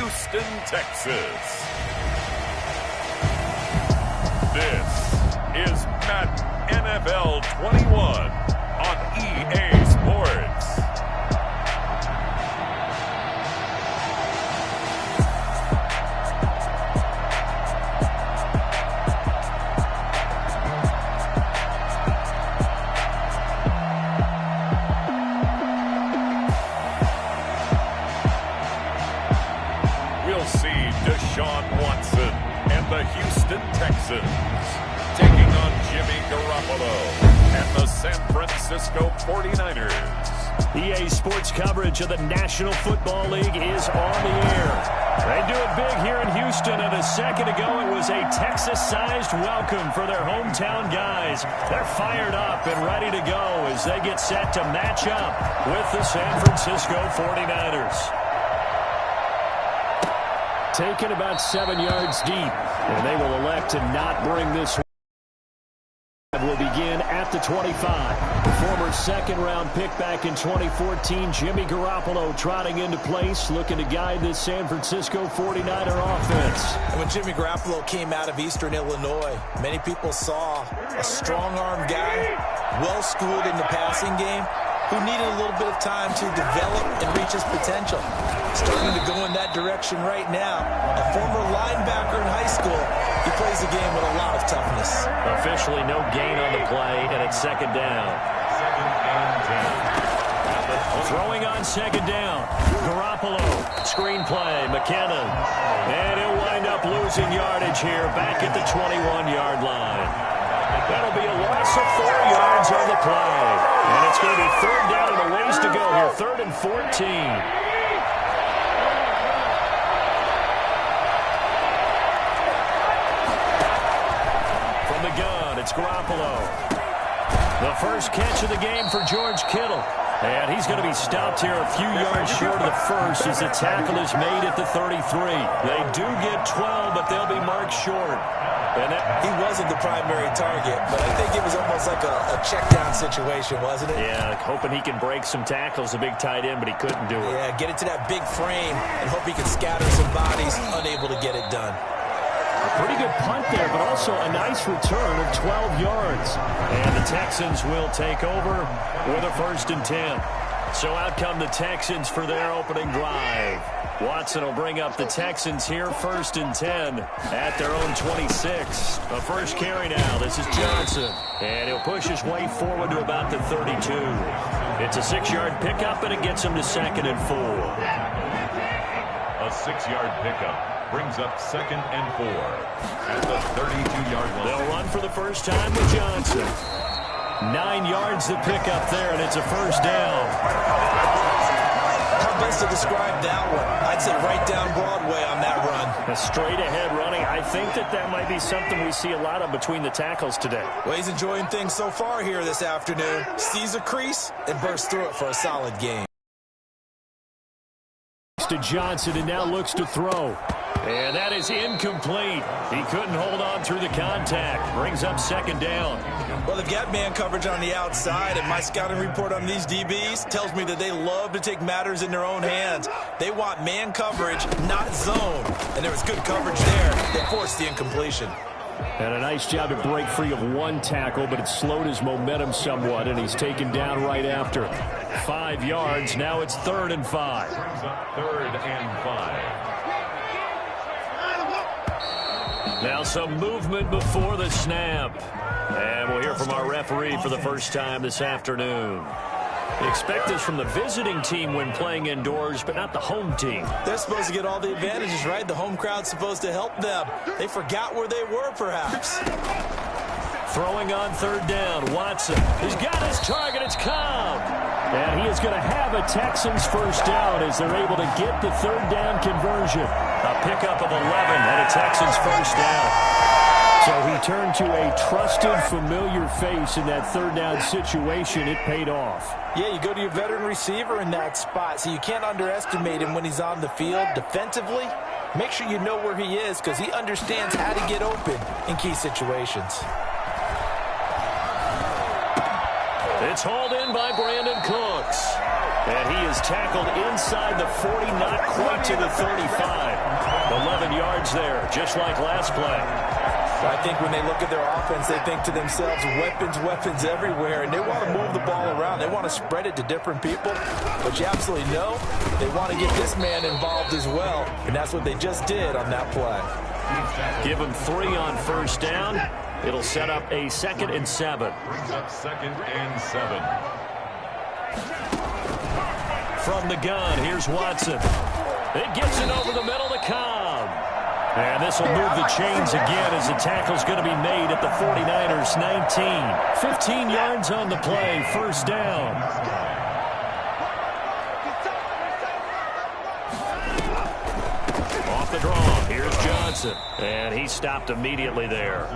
Houston, Texas. This is Madden NFL 21 on EA Sports. The Houston Texans taking on Jimmy Garoppolo and the San Francisco 49ers. EA Sports coverage of the National Football League is on the air. They do it big here in Houston, and a second ago it was a Texas-sized welcome for their hometown guys. They're fired up and ready to go as they get set to match up with the San Francisco 49ers. Taken about 7 yards deep, and they will elect to not bring this one. Will begin at the 25. The former second-round pick back in 2014, Jimmy Garoppolo trotting into place, looking to guide this San Francisco 49er offense. And when Jimmy Garoppolo came out of Eastern Illinois, many people saw a strong-arm guy, well-schooled in the passing game, who needed a little bit of time to develop and reach his potential. Starting to go in that direction right now. A former linebacker in high school, he plays the game with a lot of toughness. Officially no gain on the play, and it's second down. Second and 10. Throwing on second down. Garoppolo, screen play, McKinnon. And he'll wind up losing yardage here back at the 21-yard line. That'll be a loss of 4 yards on the play. And it's going to be third down and a ways to go here. 3rd and 14. It's Garoppolo. The first catch of the game for George Kittle. And he's going to be stopped here a few yards short of the first as the tackle is made at the 33. They do get 12, but they'll be marked short. And he wasn't the primary target, but I think it was almost like a check-down situation, wasn't it? Yeah, hoping he can break some tackles, a big tight end, but he couldn't do it. Yeah, get it to that big frame and hope he can scatter some bodies, unable to get it done. A pretty good punt there, but also a nice return of 12 yards. And the Texans will take over with a 1st and 10. So out come the Texans for their opening drive. Watson will bring up the Texans here, 1st and 10 at their own 26. A first carry now. This is Johnson. And he'll push his way forward to about the 32. It's a 6-yard pickup, and it gets him to 2nd and 4. A 6-yard pickup brings up 2nd and 4 at the 32-yard line. They'll run for the first time with Johnson. 9 yards to pick up there, and it's a first down. How best to describe that one? I'd say right down Broadway on that run. A straight-ahead running. I think that might be something we see a lot of between the tackles today. Well, he's enjoying things so far here this afternoon. Sees a crease and bursts through it for a solid game. To Johnson, and now looks to throw. And that is incomplete. He couldn't hold on through the contact. Brings up 2nd down. Well, they've got man coverage on the outside, and my scouting report on these DBs tells me that they love to take matters in their own hands. They want man coverage, not zone. And there was good coverage there that forced the incompletion. And a nice job to break free of one tackle, but it slowed his momentum somewhat, and he's taken down right after. 5 yards. Now it's 3rd and 5. 3rd and 5. Now some movement before the snap. And we'll hear from our referee for the first time this afternoon. Expect this from the visiting team when playing indoors, but not the home team. They're supposed to get all the advantages, right? The home crowd's supposed to help them. They forgot where they were, perhaps. Throwing on 3rd down, Watson. He's got his target. It's Cobb. And he is going to have a Texans first down as they're able to get the 3rd down conversion. A pickup of 11 and a Texans first down. So he turned to a trusted, familiar face in that 3rd down situation. It paid off. Yeah, you go to your veteran receiver in that spot, so you can't underestimate him when he's on the field. Defensively, make sure you know where he is because he understands how to get open in key situations. It's hauled in by Brandon Cooks. And he is tackled inside the 40, not quite to the 35. 7 yards there, just like last play. I think when they look at their offense, they think to themselves, weapons everywhere, and they want to move the ball around. They want to spread it to different people, but you absolutely know they want to get this man involved as well, and that's what they just did on that play. Give him 3 on first down. It'll set up a 2nd and 7. Brings up 2nd and 7. From the gun, here's Watson. It gets it over the middle to Cobb. And this will move the chains again as the tackle's going to be made at the 49ers 19. 15 yards on the play, first down. Off the draw, here's Johnson. And he stopped immediately there.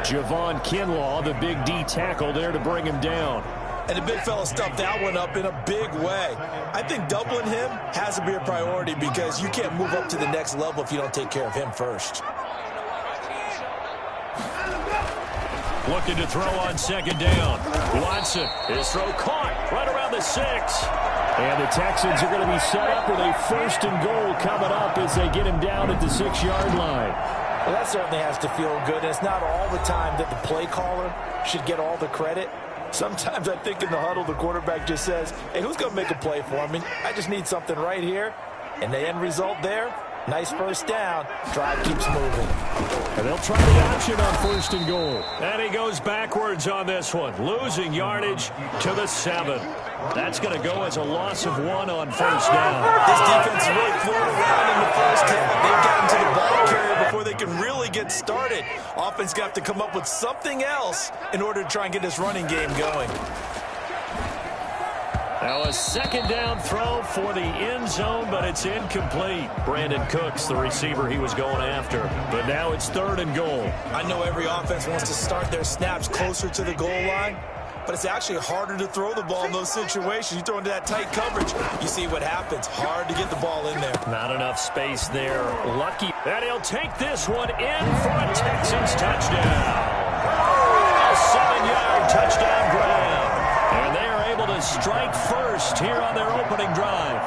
Javon Kinlaw, the big D tackle there to bring him down. And the big fella stuffed that one up in a big way. I think doubling him has to be a priority because you can't move up to the next level if you don't take care of him first. Looking to throw on 2nd down. Watson, his throw caught right around the 6. And the Texans are going to be set up with a 1st and goal coming up as they get him down at the 6-yard line. Well, that certainly has to feel good. And it's not all the time that the play caller should get all the credit. Sometimes I think in the huddle, the quarterback just says, hey, who's going to make a play for me? I just need something right here. And the end result there, nice first down. Drive keeps moving. And they'll try the option on 1st and goal. And he goes backwards on this one, losing yardage to the 7. That's going to go as a loss of 1 on first down. This defense is really flew around in the first half. They've gotten to the ball carrier before they can really get started. Offense got to come up with something else in order to try and get this running game going. Now a 2nd down throw for the end zone, but it's incomplete. Brandon Cooks, the receiver he was going after. But now it's 3rd and goal. I know every offense wants to start their snaps closer to the goal line, but it's actually harder to throw the ball in those situations. You throw into that tight coverage, you see what happens. Hard to get the ball in there. Not enough space there. Lucky. And he'll take this one in for a Texans touchdown. A 7-yard touchdown grab. And they are able to strike first here on their opening drive.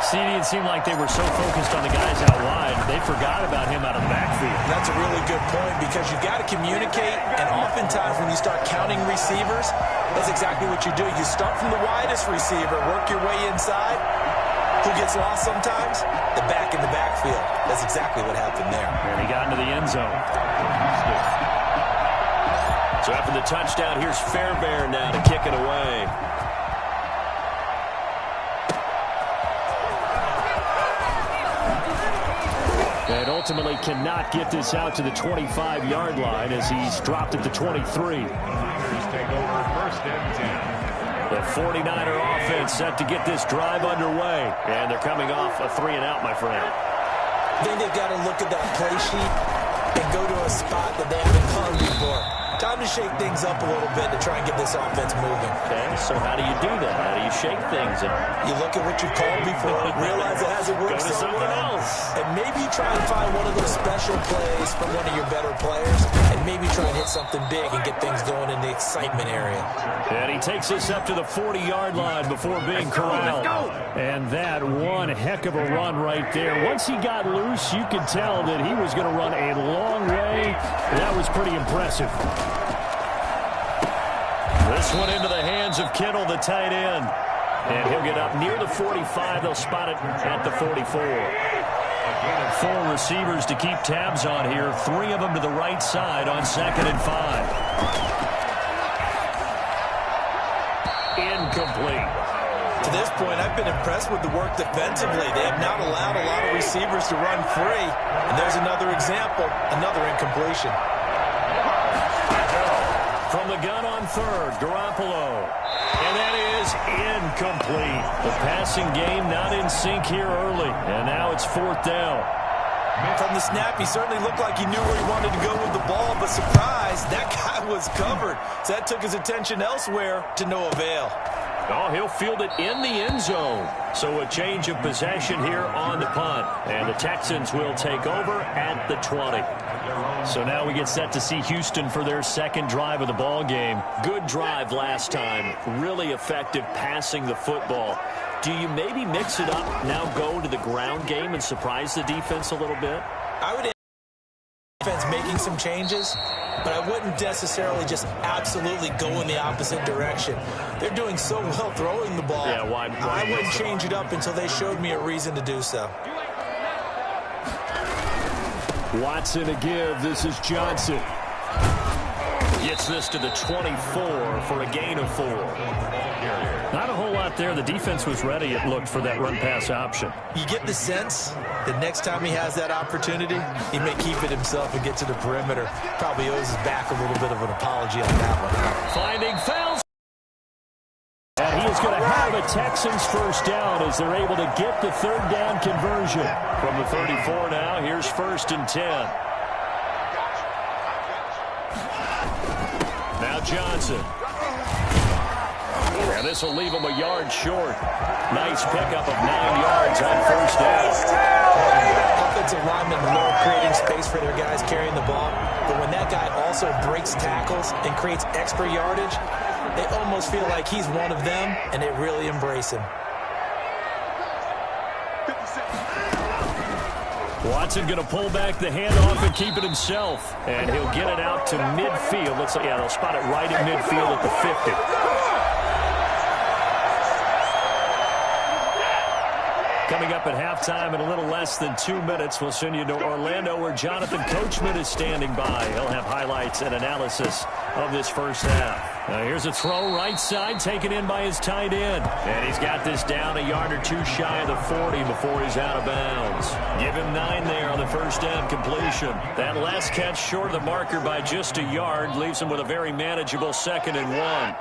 See, it didn't seem like they were so focused on the guys out wide, they forgot about him out of the backfield. That's a really good point because you've got to communicate, and oftentimes when you start counting receivers, that's exactly what you do. You start from the widest receiver, work your way inside. Who gets lost sometimes? The back in the backfield. That's exactly what happened there. And he got into the end zone. So after the touchdown, here's Fairbairn now to kick it away. And ultimately cannot get this out to the 25-yard line as he's dropped at the 23. Take over 1st and 10. The 49er offense set to get this drive underway. And they're coming off a 3-and-out, my friend. I think they've got to look at that play sheet and go to a spot that they haven't gone before. Time to shake things up a little bit to try and get this offense moving. Okay, so how do you do that? How do you shake things up? You look at what you've called before, realize it hasn't worked Go to so something well, else. and maybe try and find one of those special plays from one of your better players, and maybe try and hit something big and get things going in the excitement area. And he takes us up to the 40-yard line before being corralled. And that one heck of a run right there. Once he got loose, you could tell that he was going to run a long way. That was pretty impressive. This one into the hands of Kittle, the tight end. And he'll get up near the 45. They'll spot it at the 44. 4 receivers to keep tabs on here. 3 of them to the right side on 2nd and 5. Incomplete. To this point, I've been impressed with the work defensively. They have not allowed a lot of receivers to run free. And there's another example, another incompletion. From the gun on 3rd, Garoppolo. And that is incomplete. The passing game not in sync here early. And now it's 4th down. From the snap, he certainly looked like he knew where he wanted to go with the ball, but surprise, that guy was covered. So that took his attention elsewhere to no avail. Oh, he'll field it in the end zone. So a change of possession here on the punt. And the Texans will take over at the 20. So now we get set to see Houston for their 2nd drive of the ball game. Good drive last time. Really effective passing the football. Do you maybe mix it up, now go to the ground game and surprise the defense a little bit? I would defense making some changes, but I wouldn't necessarily just absolutely go in the opposite direction. They're doing so well throwing the ball. Yeah, why I wouldn't change it up until they showed me a reason to do so. Watson a give. This is Johnson. Gets this to the 24 for a gain of 4. Not a whole lot there. The defense was ready, it looked, for that run-pass option. You get the sense that next time he has that opportunity, he may keep it himself and get to the perimeter. Probably owes his back a little bit of an apology on that one. Finding fouls. And he is going to have a Texans first down as they're able to get the third down conversion. From the 34 now, here's 1st and 10. Now Johnson. And this will leave him a yard short. Nice pickup of 9 yards on first down. Offensive linemen love creating space for their guys carrying the ball. But when that guy also breaks tackles and creates extra yardage, they almost feel like he's one of them, and they really embrace him. Watson going to pull back the handoff and keep it himself. And he'll get it out to midfield. Let's say, yeah, they'll spot it right at midfield at the 50. Coming up at halftime in a little less than 2 minutes, we'll send you to Orlando where Jonathan Coachman is standing by. He'll have highlights and analysis of this first half. Now here's a throw right side taken in by his tight end. And he's got this down a yard or two shy of the 40 before he's out of bounds. Give him 9 there on the first down completion. That last catch short of the marker by just a yard leaves him with a very manageable 2nd and 1.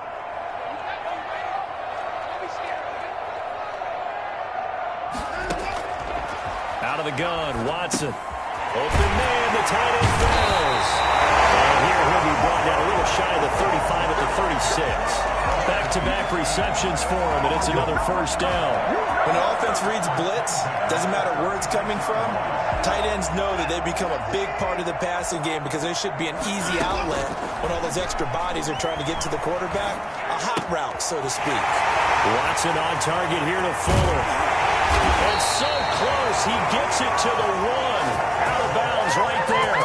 Out of the gun, Watson. Open man, the tight end falls. And here he'll be brought down a little shy of the 35 at the 36. Back-to-back receptions for him, and it's another first down. When the offense reads blitz, doesn't matter where it's coming from, tight ends know that they become a big part of the passing game because they should be an easy outlet when all those extra bodies are trying to get to the quarterback. A hot route, so to speak. Watson on target here to Fuller. And so close, he gets it to the 1. Out of bounds right there.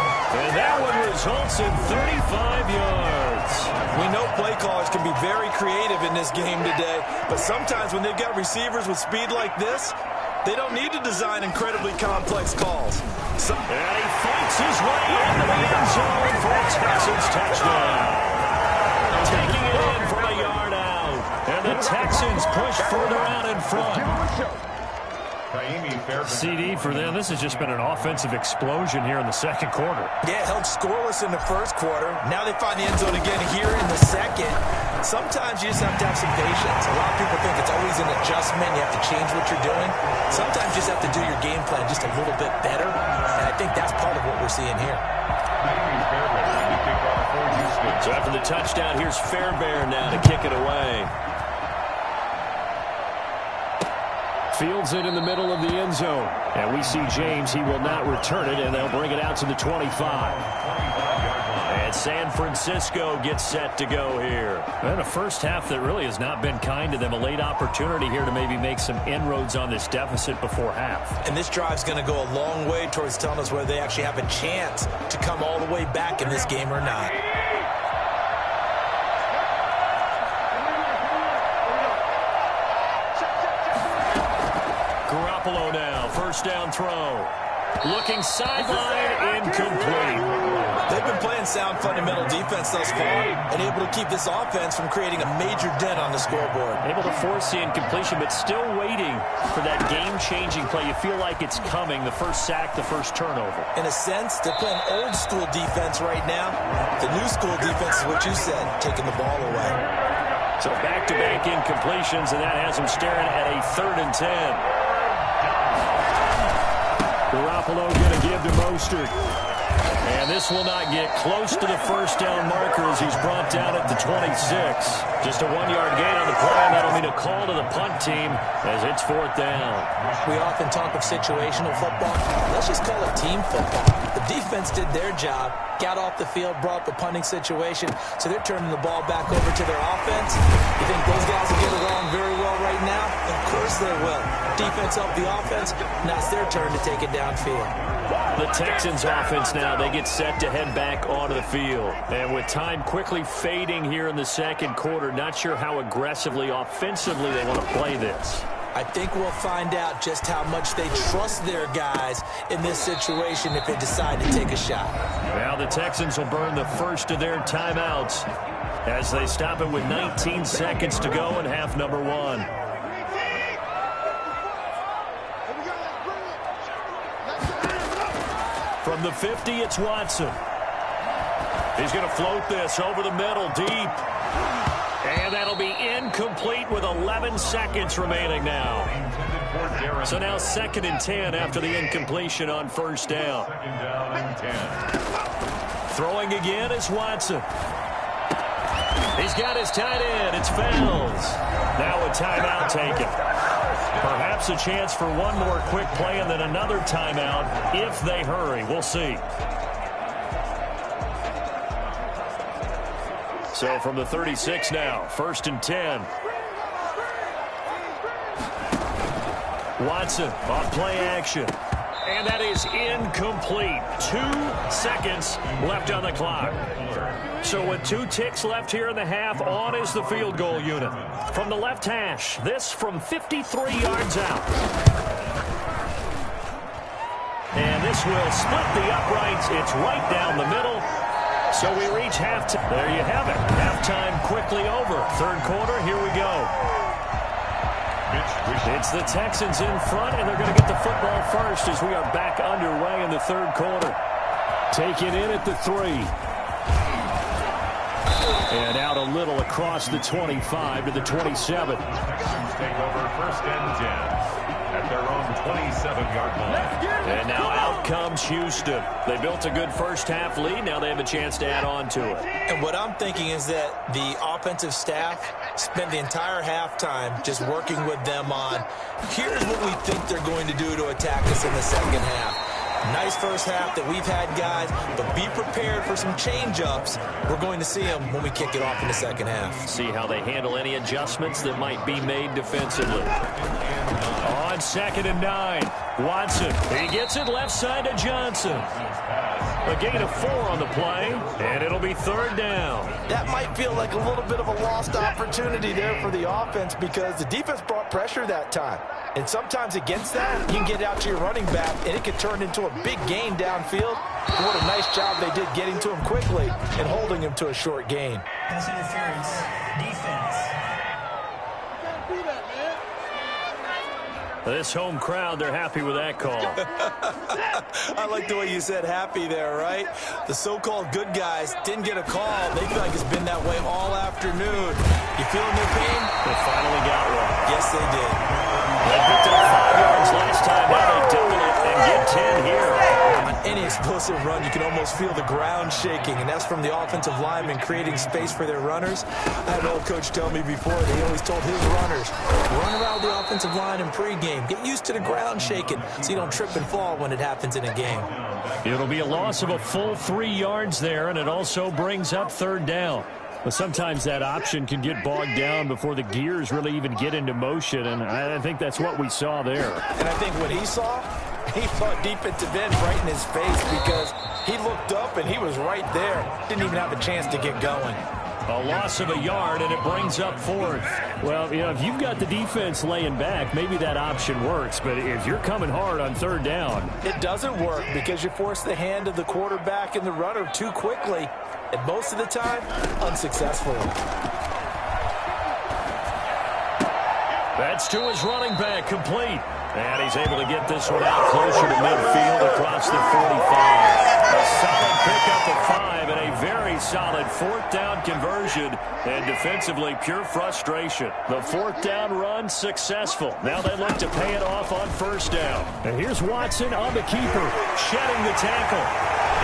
And that one results in 35 yards. We know play callers can be very creative in this game today, but sometimes when they've got receivers with speed like this, they don't need to design incredibly complex calls. And he fights his way into the end zone for a Texans touchdown. Taking it in from a yard out. And the Texans push further out in front. CD for them. This has just been an offensive explosion here in the second quarter. Yeah, held scoreless in the first quarter. Now they find the end zone again here in the second. Sometimes you just have to have some patience. A lot of people think it's always an adjustment. You have to change what you're doing. Sometimes you just have to do your game plan just a little bit better. And I think that's part of what we're seeing here. So after the touchdown, here's Fairbairn now to kick it away. Fields it in the middle of the end zone. And we see James. He will not return it, and they'll bring it out to the 25. And San Francisco gets set to go here. And a first half that really has not been kind to them. A late opportunity here to maybe make some inroads on this deficit before half. And this drive's going to go a long way towards telling us whether they actually have a chance to come all the way back in this game or not. Garoppolo now, first down throw. Looking sideline, incomplete. They've been playing sound fundamental defense thus far and able to keep this offense from creating a major dent on the scoreboard. Able to force the incompletion, but still waiting for that game-changing play. You feel like it's coming, the first sack, the first turnover. In a sense, they're playing old-school defense right now. The new-school defense is what you said, taking the ball away. So back-to-back incompletions, and that has them staring at a 3rd and 10. Garoppolo going to give to Mostert. And this will not get close to the first down marker as he's brought down at the 26. Just a 1-yard gain on the play, and that'll mean a call to the punt team as it's 4th down. We often talk of situational football. Let's just call it team football. The defense did their job. got off the field, brought up a punting situation, so they're turning the ball back over to their offense. You think those guys will get along very well right now? Of course they will. Defense help the offense. Now it's their turn to take it downfield. The Texans offense now, they get set to head back onto the field. And with time quickly fading here in the second quarter, not sure how aggressively, offensively they want to play this. I think we'll find out just how much they trust their guys in this situation if they decide to take a shot. Now the Texans will burn the first of their timeouts as they stop it with 19 seconds to go in half number one. From the 50, it's Watson. He's going to float this over the middle, deep. And that'll be incomplete with 11 seconds remaining now. So now 2nd and 10 after the incompletion on first down. Throwing again is Watson. He's got his tight end. It's Fells. Now a timeout taken. Perhaps a chance for one more quick play and then another timeout if they hurry. We'll see. So from the 36 now, 1st and 10. Watson on play action. And that is incomplete. 2 seconds left on the clock. So with 2 ticks left here in the half, on is the field goal unit. From the left hash, this from 53 yards out. And this will split the uprights. It's right down the middle. So we reach halftime. There you have it. Halftime quickly over. Third quarter, here we go. It's the Texans in front, and they're going to get the football first as we are back underway in the third quarter. Take it in at the 3. And out a little across the 25 to the 27. Texans take over 1st and 10 at their own 27-yard line. And now out comes Houston. They built a good first half lead. Now they have a chance to add on to it. And what I'm thinking is that the offensive staff spent the entire halftime just working with them on, here's what we think they're going to do to attack us in the second half. Nice first half that we've had, guys, but be prepared for some change-ups. We're going to see them when we kick it off in the second half. See how they handle any adjustments that might be made defensively. On 2nd and 9, Watson. He gets it left side to Johnson. A gain of 4 on the play, and it'll be 3rd down. That might feel like a little bit of a lost opportunity there for the offense because the defense brought pressure that time. And sometimes against that, you can get out to your running back, and it could turn into a big gain downfield. But what a nice job they did getting to him quickly and holding him to a short gain. Pass interference, defense. This home crowd, they're happy with that call. I like the way you said happy there, right? The so-called good guys didn't get a call. They feel like it's been that way all afternoon. You feeling their pain? They finally got one. Yes, they did. They picked up 5 yards last time. Now they double it and get 10 here. On any explosive run, you can almost feel the ground shaking, and that's from the offensive linemen creating space for their runners. I had an old coach tell me before that he always told his runners, run around the offensive line in pregame. Get used to the ground shaking so you don't trip and fall when it happens in a game. It'll be a loss of a full 3 yards there, and it also brings up 3rd down. But sometimes that option can get bogged down before the gears really even get into motion, and I think that's what we saw there. And I think what he saw defensive end right in his face because he looked up and he was right there. Didn't even have a chance to get going. A loss of a yard, and it brings up 4th. Well, you know, if you've got the defense laying back, maybe that option works. But if you're coming hard on 3rd down, it doesn't work because you force the hand of the quarterback and the runner too quickly. And most of the time, unsuccessfully. That's to his running back, complete. And he's able to get this one out closer to midfield across the 45. A solid pickup of 5 and a very solid 4th down conversion. And defensively, pure frustration. The 4th down run successful. Now they look to pay it off on 1st down. And here's Watson on the keeper, shedding the tackle.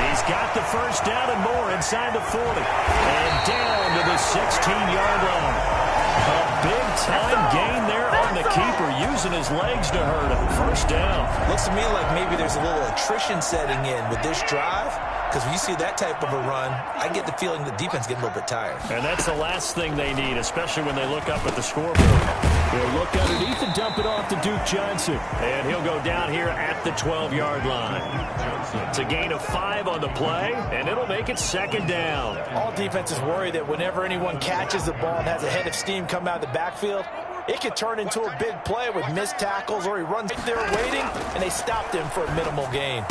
He's got the 1st down and more inside the 40. And down to the 16-yard line. A big-time gain there on the keeper, using his legs to hurt him. 1st down. Looks to me like maybe there's a little attrition setting in with this drive because when you see that type of a run, I get the feeling the defense getting a little bit tired. And that's the last thing they need, especially when they look up at the scoreboard. They'll look underneath and dump it off to Duke Johnson. And he'll go down here at the 12-yard line. It's a gain of 5 on the play, and it'll make it second down. All defenses worry that whenever anyone catches the ball and has a head of steam come out of the backfield, it could turn into a big play with missed tackles, or he runs right there waiting, and they stopped him for a minimal gain.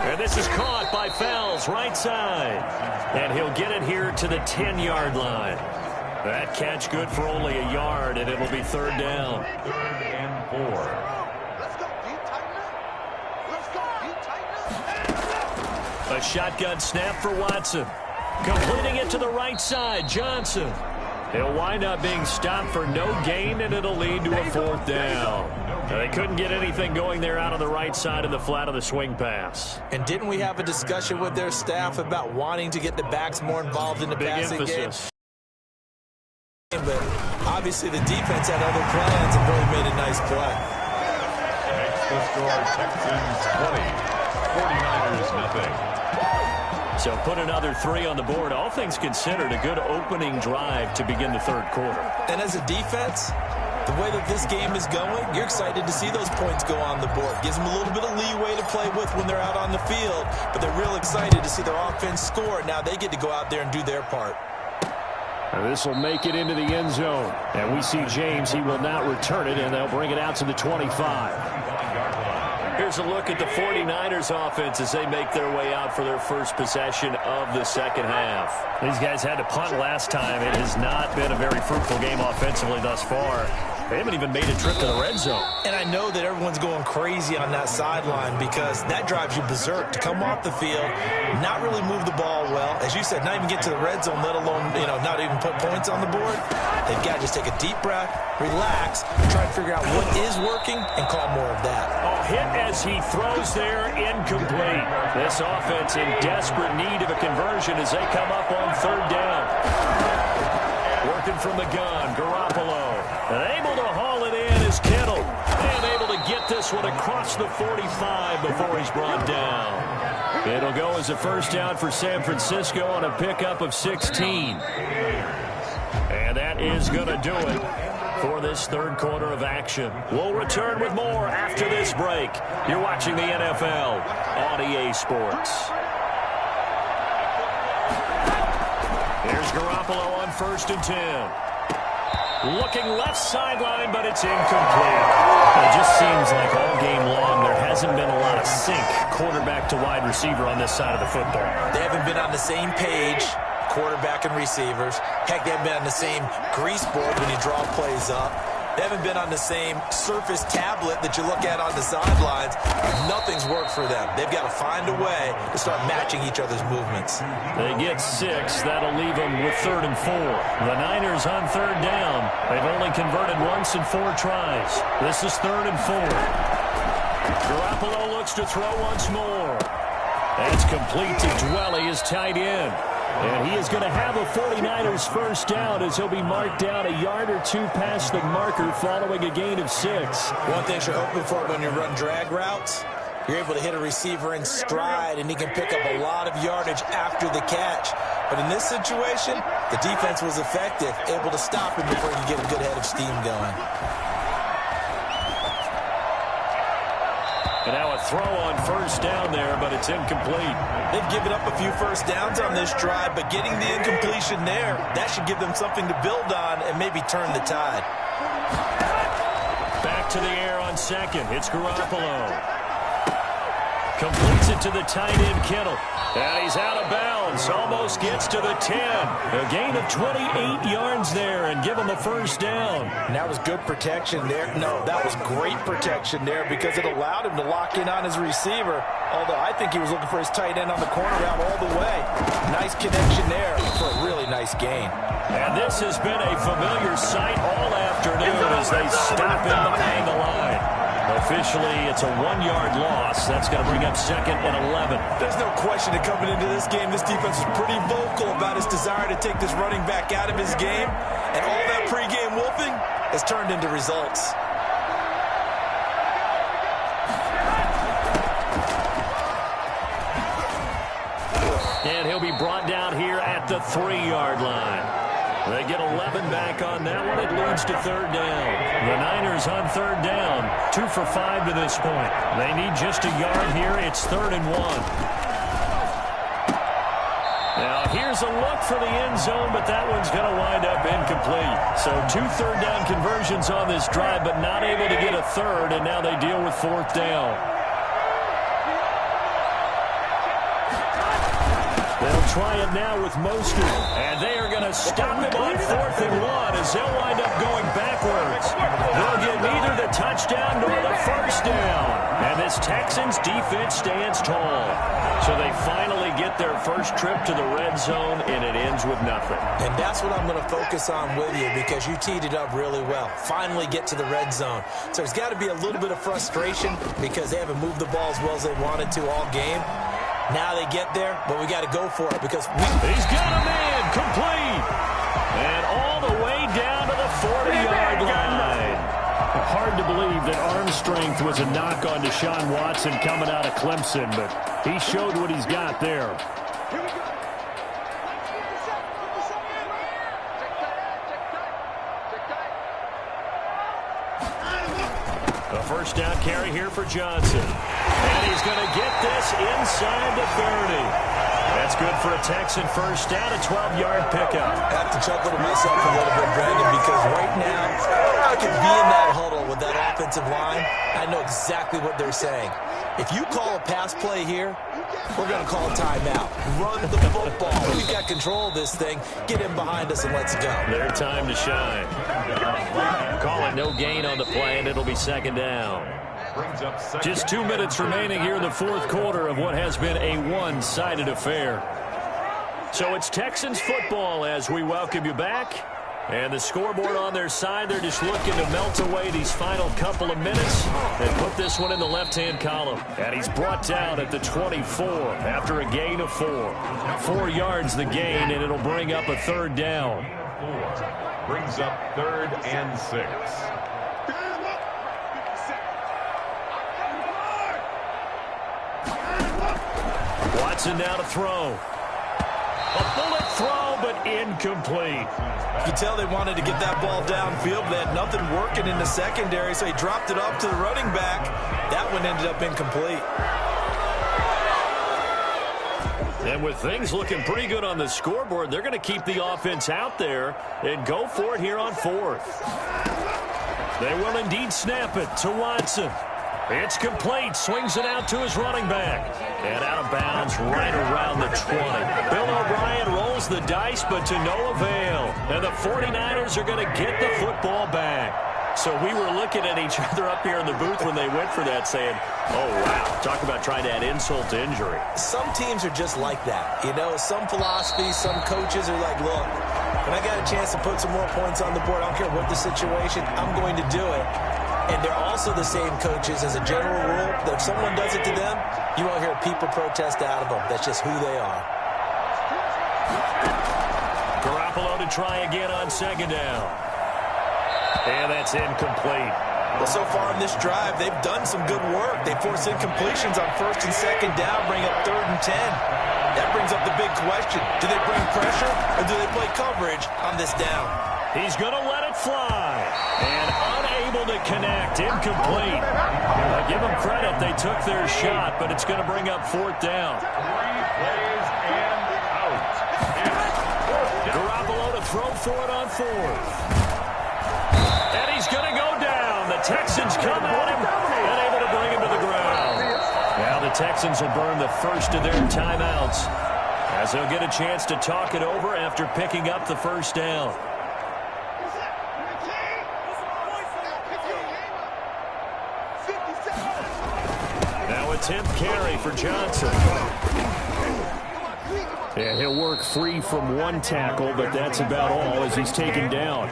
And this is caught by Fells, right side. And he'll get it here to the 10-yard line. That catch good for only a yard, and it'll be third down. 3rd and 4. A shotgun snap for Watson. Completing it to the right side, Johnson. He'll wind up being stopped for no gain, and it'll lead to a 4th down. They couldn't get anything going there out on the right side of the flat of the swing pass. And didn't we have a discussion with their staff about wanting to get the backs more involved in the passing game? But obviously the defense had other plans and really made a nice play. Makes the score Texans 20, 49ers nothing. So put another 3 on the board. All things considered, a good opening drive to begin the third quarter. And as a defense, the way that this game is going, you're excited to see those points go on the board. Gives them a little bit of leeway to play with when they're out on the field, but they're real excited to see their offense score. Now they get to go out there and do their part. This will make it into the end zone. And we see James. He will not return it, and they'll bring it out to the 25. Here's a look at the 49ers offense as they make their way out for their first possession of the second half. These guys had to punt last time. It has not been a very fruitful game offensively thus far. They haven't even made a trip to the red zone. And I know that everyone's going crazy on that sideline because that drives you berserk to come off the field, not really move the ball well. As you said, not even get to the red zone, let alone, not even put points on the board. They've got to just take a deep breath, relax, try to figure out what is working, and call more of that. A hit as he throws there, incomplete. This offense in desperate need of a conversion as they come up on third down. Working from the gun, Garoppolo. And able to haul it in is Kittle. And able to get this one across the 45 before he's brought down. It'll go as a first down for San Francisco on a pickup of 16. And that is going to do it for this third quarter of action. We'll return with more after this break. You're watching the NFL on EA Sports. Here's Garoppolo on 1st and 10. Looking left sideline, but it's incomplete. It just seems like all game long there hasn't been a lot of sync quarterback to wide receiver on this side of the football. They haven't been on the same page, quarterback and receivers. Heck, they haven't been on the same grease board when you draw plays up. They haven't been on the same Surface tablet that you look at on the sidelines. Nothing's worked for them. They've got to find a way to start matching each other's movements. They get 6. That'll leave them with 3rd and 4. The Niners on third down. They've only converted once in 4 tries. This is 3rd and 4. Garoppolo looks to throw once more. That's complete to Dwelly, his tight end. And he is going to have a 49ers first down as he'll be marked down a yard or 2 past the marker following a gain of 6. One thing you're hoping for when you run drag routes, you're able to hit a receiver in stride, and he can pick up a lot of yardage after the catch. But in this situation, the defense was effective, able to stop him before he could get a good head of steam going. And now a throw on first down there, but it's incomplete. They've given up a few first downs on this drive, but getting the incompletion there, that should give them something to build on and maybe turn the tide. Back to the air on second. It's Garoppolo. Completes it to the tight end, Kittle. And he's out of bounds. Almost gets to the 10. A gain of 28 yards there and give him a first down. And that was good protection there. No, that was great protection there because it allowed him to lock in on his receiver. Although I think he was looking for his tight end on the corner route all the way. Nice connection there for a really nice gain. And this has been a familiar sight all afternoon as they stop him behind the line. Officially, it's a 1-yard loss. That's going to bring up 2nd and 11. There's no question that coming into this game, this defense was pretty vocal about his desire to take this running back out of his game. And all that pregame wolfing has turned into results. brought down here at the 3-yard line. They get 11 back on that one. It leads to third down. The Niners on third down. 2 for 5 to this point. They need just a yard here. It's 3rd and 1. Now, here's a look for the end zone, but that one's going to wind up incomplete. So 2 third-down conversions on this drive, but not able to get a third, and now they deal with 4th down. They'll try it now with Mostert, and they are going to stop him on 4th and 1 as they'll wind up going backwards. They'll get neither the touchdown nor the first down, and this Texans defense stands tall. So they finally get their first trip to the red zone, and it ends with nothing. And that's what I'm going to focus on with you because you teed it up really well. Finally get to the red zone. So there's got to be a little bit of frustration because they haven't moved the ball as well as they wanted to all game. Now they get there, but we got to go for it because he's got a man complete. And all the way down to the 40-yard line. Hard to believe that arm strength was a knock on Deshaun Watson coming out of Clemson, but he showed what he's got there. A first down carry here for Johnson. And he's going to get this inside the 30. That's good for a Texan first down, a 12-yard pickup. I have to chuckle to myself a little bit, Brandon, because right now I could be in that huddle with that offensive line. I know exactly what they're saying. If you call a pass play here, we're going to call a timeout. Run the football. We've got control of this thing. Get him behind us and let's go. Their time to shine. Call it no gain on the play, and it'll be 2nd down. Just 2 minutes remaining here in the 4th quarter of what has been a one-sided affair. So it's Texans football as we welcome you back. And the scoreboard on their side, they're just looking to melt away these final couple of minutes and put this one in the left-hand column. And he's brought down at the 24 after a gain of 4. 4 yards the gain, and it'll bring up a 3rd down. Brings up 3rd and 6. Watson now to throw. A bullet throw, but incomplete. You can tell they wanted to get that ball downfield, but they had nothing working in the secondary, so he dropped it off to the running back. That one ended up incomplete. And with things looking pretty good on the scoreboard, they're going to keep the offense out there and go for it here on 4th. They will indeed snap it to Watson. It's complete. Swings it out to his running back. And out of bounds right around the 20. Bill O'Brien rolls the dice, but to no avail. And the 49ers are going to get the football back. So we were looking at each other up here in the booth when they went for that saying, oh, wow, talk about trying to add insult to injury. Some teams are just like that. You know, some philosophies, some coaches are like, look, when I got a chance to put some more points on the board, I don't care what the situation, I'm going to do it. And they're also the same coaches as a general rule that if someone does it to them, you won't hear people protest out of them. That's just who they are. Garoppolo to try again on 2nd down. And that's incomplete. Well, so far in this drive, they've done some good work. They force incompletions on 1st and 2nd down, bring up 3rd and 10. That brings up the big question. Do they bring pressure or do they play coverage on this down? He's going to let it fly. And unable to connect. Incomplete. I give them credit. They took their shot, but it's going to bring up 4th down. 3 plays and out. Garoppolo to throw for it on 4th. And he's going to go down. The Texans come at him and able to bring him to the ground. Now the Texans will burn the first of their timeouts as they'll get a chance to talk it over after picking up the first down. Now a 10th carry for Johnson. And he'll work free from one tackle, but that's about all as he's taken down.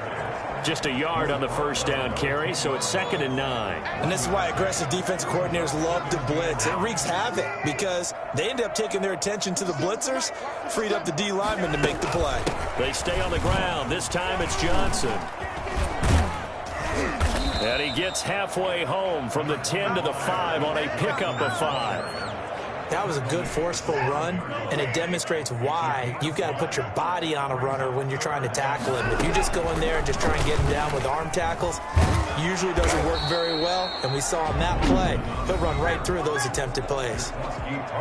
Just a yard on the first down carry, so it's 2nd and 9. And this is why aggressive defense coordinators love to blitz. It wreaks havoc because they end up taking their attention to the blitzers, freed up the D lineman to make the play. They stay on the ground. This time it's Johnson. And he gets halfway home from the 10 to the 5 on a pickup of 5. That was a good, forceful run, and it demonstrates why you've got to put your body on a runner when you're trying to tackle him. If you just go in there and just try and get him down with arm tackles, usually doesn't work very well, and we saw on that play, he'll run right through those attempted plays.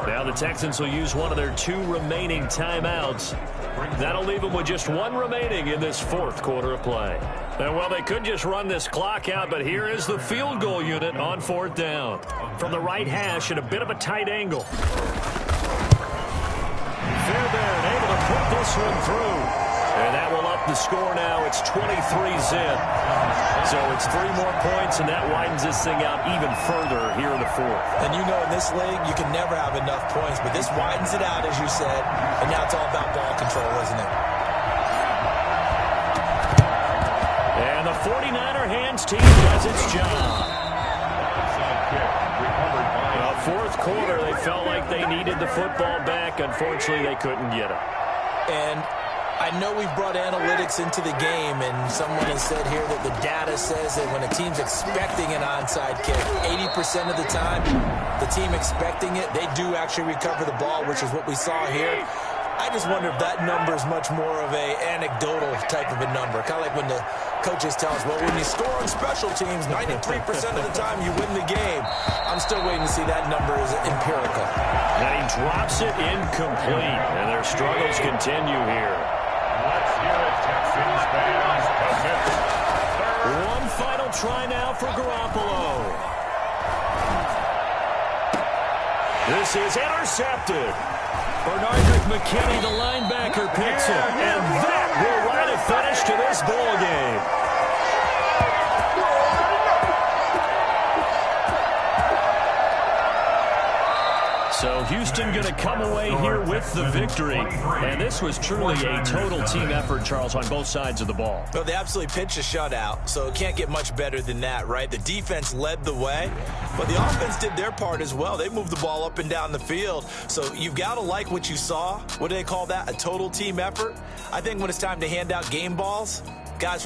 Now the Texans will use one of their 2 remaining timeouts. That'll leave them with just 1 remaining in this 4th quarter of play. And, well, they could just run this clock out, but here is the field goal unit on 4th down. From the right hash at a bit of a tight angle. Fairbairn able to put this one through. And that will up the score now. It's 23-zip. So it's 3 more points, and that widens this thing out even further here in the 4th. And you know in this league, you can never have enough points, but this widens it out, as you said, and now it's all about ball control, isn't it? And the 49er hands team does its job. The 4th quarter, they felt like they needed the football back. Unfortunately, they couldn't get it. And I know we've brought analytics into the game, and someone has said here that the data says that when a team's expecting an onside kick, 80% of the time, the team expecting it, they do actually recover the ball, which is what we saw here. I just wonder if that number is much more of a anecdotal type of a number. Kind of like when the coaches tell us, well, when you score on special teams, 93% of the time you win the game. I'm still waiting to see that number is empirical. And he drops it incomplete, and their struggles continue here. Let's hear it, Texans fans. One final try now for Garoppolo. This is intercepted. Bernardrick McKinney, the linebacker, picks it. And that will write a finish to this ball game. So Houston going to come away here with the victory. And this was truly a total team effort, Charles, on both sides of the ball. Well, they absolutely pitched a shutout, so it can't get much better than that, right? The defense led the way, but the offense did their part as well. They moved the ball up and down the field. So you've got to like what you saw. What do they call that? A total team effort? I think when it's time to hand out game balls, guys